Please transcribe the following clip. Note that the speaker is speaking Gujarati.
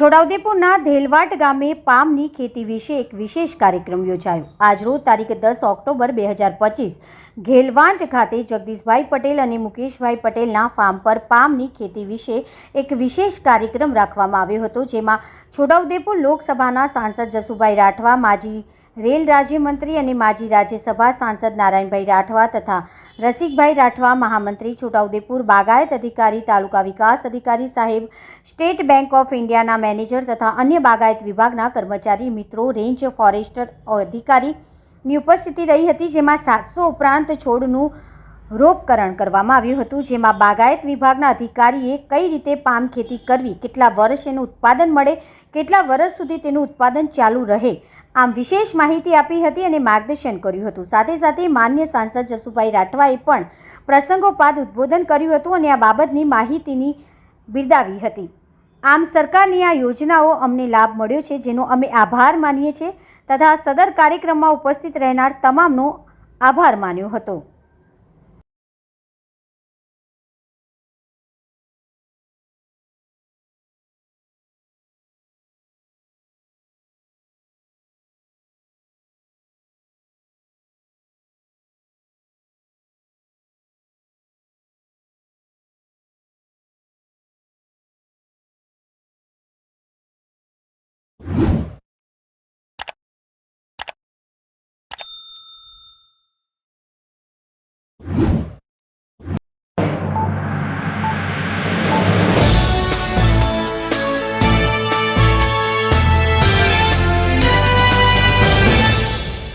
છોટાઉદેપુરના ધેલવાટ ગામે પામની ખેતી વિશે એક વિશેષ કાર્યક્રમ યોજાયો। આજરોજ તારીખ 10 ઓક્ટોબર 2025 ઘેલવાંટ ખાતે જગદીશભાઈ પટેલ અને મુકેશભાઈ પટેલના ફાર્મ પર પામની ખેતી વિશે એક વિશેષ કાર્યક્રમ રાખવામાં આવ્યો હતો, જેમાં છોટાઉદેપુર લોકસભાના સાંસદ જસુભાઈ રાઠવા, માજી રેલ રાજ્યમંત્રી અને માજી રાજ્યસભા સાંસદ નારાયણભાઈ રાઠવા તથા રસિકભાઈ રાઠવા, મહામંત્રી છોટાઉદેપુર બાગાયત અધિકારી, તાલુકા વિકાસ અધિકારી સાહેબ, સ્ટેટ બેંક ઓફ ઇન્ડિયાના મેનેજર તથા અન્ય બાગાયત વિભાગના કર્મચારી મિત્રો, રેન્જ ફોરેસ્ટર અધિકારીની ઉપસ્થિતિ રહી હતી, જેમાં 700 ઉપરાંત છોડનું રોપકરણ કરવામાં આવ્યું હતું, જેમાં બાગાયત વિભાગના અધિકારીએ કઈ રીતે પામ ખેતી કરવી, કેટલા વર્ષ એનું ઉત્પાદન મળે, કેટલા વર્ષ સુધી તેનું ઉત્પાદન ચાલુ રહે, આમ વિશેષ માહિતી આપી હતી અને માર્ગદર્શન કર્યું હતું। સાથે સાથે માન્ય સાંસદ જસુભાઈ રાઠવાએ પણ પ્રસંગોપાત ઉદ્બોધન કર્યું હતું અને આ બાબતની માહિતીની બિરદાવી હતી। આમ સરકારની આ યોજનાઓ અમને લાભ મળ્યો છે, જેનો અમે આભાર માનીએ છીએ તથા સદર કાર્યક્રમમાં ઉપસ્થિત રહેનાર તમામનો આભાર માન્યો હતો।